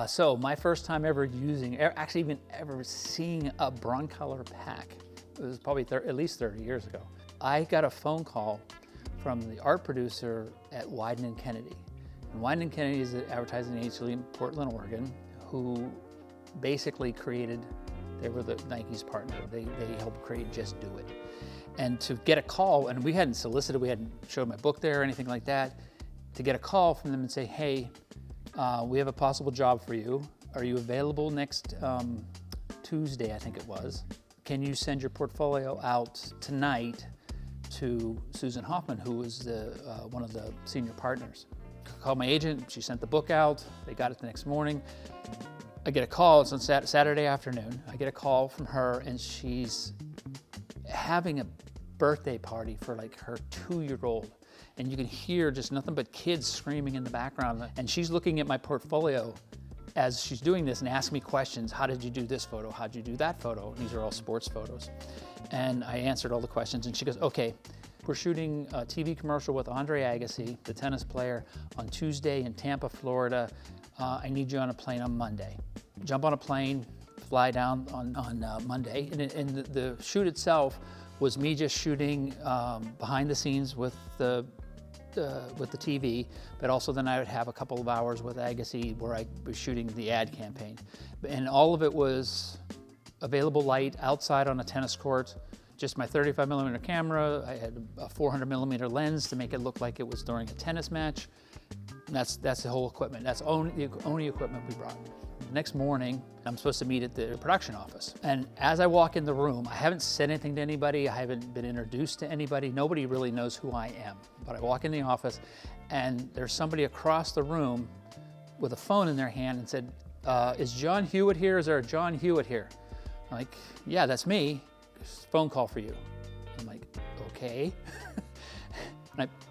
So my first time ever using, actually even ever seeing a Broncolor pack, it was probably at least 30 years ago. I got a phone call from the art producer at Wieden & Kennedy. And Wieden & Kennedy is an advertising agency in Portland, Oregon, who basically they were the Nike's partner. They helped create Just Do It. And to get a call, and we hadn't solicited, we hadn't showed my book there or anything like that, to get a call from them and say, hey, we have a possible job for you. Are you available next Tuesday, I think it was? Can you send your portfolio out tonight to Susan Hoffman, who was one of the senior partners? I called my agent, she sent the book out, they got it the next morning. I get a call, it's on Saturday afternoon, I get a call from her and she's having a birthday party for like her 2-year-old. And you can hear just nothing but kids screaming in the background. And she's looking at my portfolio as she's doing this and asking me questions. How did you do this photo? How did you do that photo? These are all sports photos. And I answered all the questions and she goes, okay, we're shooting a TV commercial with Andre Agassi, the tennis player, on Tuesday in Tampa, Florida. I need you on a plane on Monday. Jump on a plane, fly down on Monday. And the shoot itself was me just shooting behind the scenes with the TV, but also then I would have a couple of hours with Agassi where I was shooting the ad campaign. And all of it was available light outside on a tennis court, just my 35mm camera. I had a 400mm lens to make it look like it was during a tennis match. And that's the whole equipment. That's the only equipment we brought. The next morning, I'm supposed to meet at the production office. And as I walk in the room, I haven't said anything to anybody. I haven't been introduced to anybody. Nobody really knows who I am. But I walk in the office and there's somebody across the room with a phone in their hand and said, is John Huet here? Is there a John Huet here? I'm like, yeah, that's me. Phone call for you. I'm like, okay.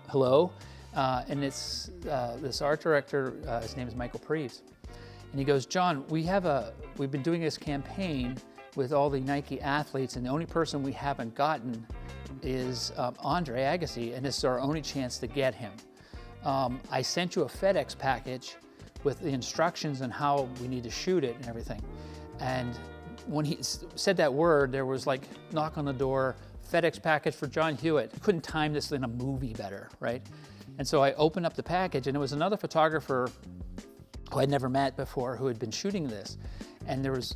Hello? And it's this art director, his name is Michael Preeves. And he goes, John, we've been doing this campaign with all the Nike athletes, and the only person we haven't gotten is Andre Agassi, and this is our only chance to get him. I sent you a FedEx package with the instructions on how we need to shoot it and everything. And when he said that word, there was like knock on the door, FedEx package for John Huet. Couldn't time this in a movie better, right? And so I opened up the package, and it was another photographer who I'd never met before who had been shooting this. And it was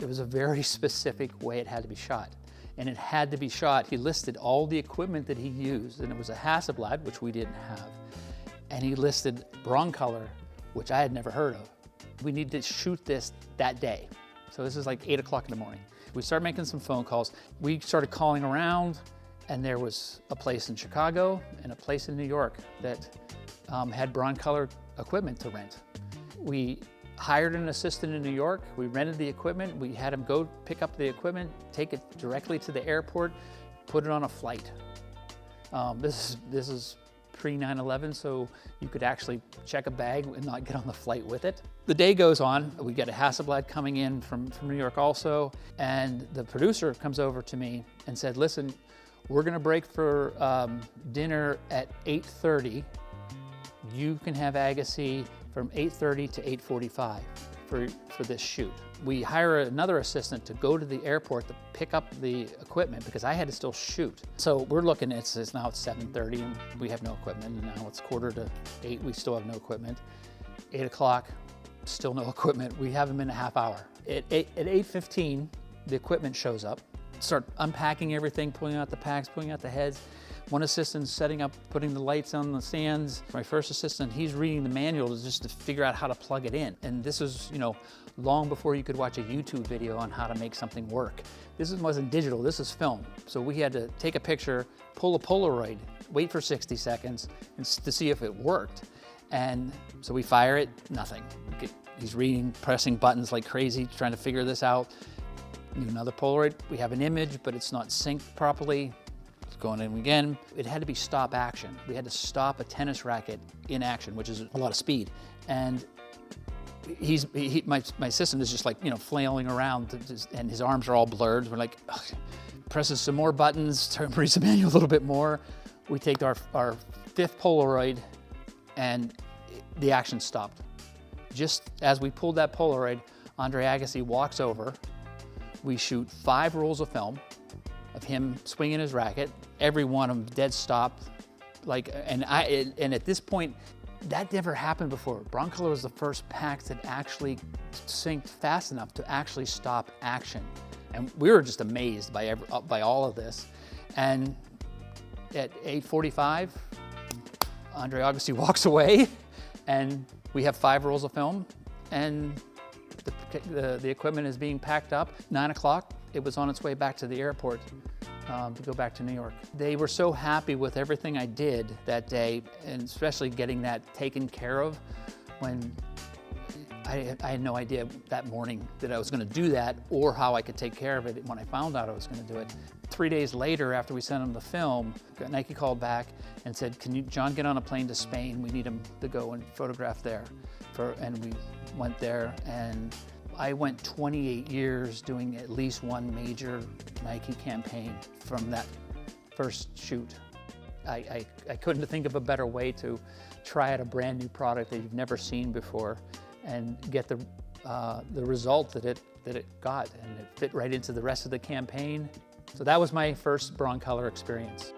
a very specific way it had to be shot. And it had to be shot. He listed all the equipment that he used, and it was a Hasselblad, which we didn't have. And he listed Broncolor, which I had never heard of. We need to shoot this that day. So this is like 8 o'clock in the morning. We started making some phone calls. We started calling around, and there was a place in Chicago and a place in New York that had Broncolor equipment to rent. We hired an assistant in New York. We rented the equipment. We had him go pick up the equipment, take it directly to the airport, put it on a flight. This is pre-9/11, so you could actually check a bag and not get on the flight with it. The day goes on. We get a Hasselblad coming in from New York also, and the producer comes over to me and said, listen, we're gonna break for dinner at 8:30. You can have Agassi from 8:30 to 8:45 for this shoot. We hire another assistant to go to the airport to pick up the equipment because I had to still shoot. So we're looking, it's now 7:30 and we have no equipment, and now it's 7:45, we still have no equipment. 8 o'clock, still no equipment. We have them in a half hour. At 8:15, the equipment shows up. Start unpacking everything, pulling out the packs, pulling out the heads. One assistant's setting up, putting the lights on the stands. My first assistant, he's reading the manual just to figure out how to plug it in. And this was, long before you could watch a YouTube video on how to make something work. This wasn't digital, this is film. So we had to take a picture, pull a Polaroid, wait for 60 seconds to see if it worked. And so we fire it, nothing. He's reading, pressing buttons like crazy, trying to figure this out. Another Polaroid, we have an image, but it's not synced properly. Going in again. It had to be stop action. We had to stop a tennis racket in action, which is a lot of speed. And my assistant is just like, flailing around, and his arms are all blurred. We're like, ugh. Presses some more buttons, reads the manual a little bit more. We take our fifth Polaroid, and the action stopped. just as we pulled that Polaroid, Andre Agassi walks over. We shoot 5 rolls of film of him swinging his racket, every one of them dead stop. And at this point, that never happened before. Broncolor was the first pack that actually synced fast enough to actually stop action. And we were just amazed by all of this. And at 8:45, Andre Agassi walks away, and we have 5 rolls of film, and the equipment is being packed up. 9 o'clock, it was on its way back to the airport to go back to New York. They were so happy with everything I did that day, and especially getting that taken care of when I had no idea that morning that I was going to do that or how I could take care of it when I found out I was going to do it. 3 days later, after we sent him the film, Nike called back and said, "Can you, John, get on a plane to Spain? We need him to go and photograph there." And we went there, and I went 28 years doing at least one major Nike campaign from that first shoot. I couldn't think of a better way to try out a brand new product that you've never seen before and get the result that it got, and it fit right into the rest of the campaign. So that was my first Broncolor experience.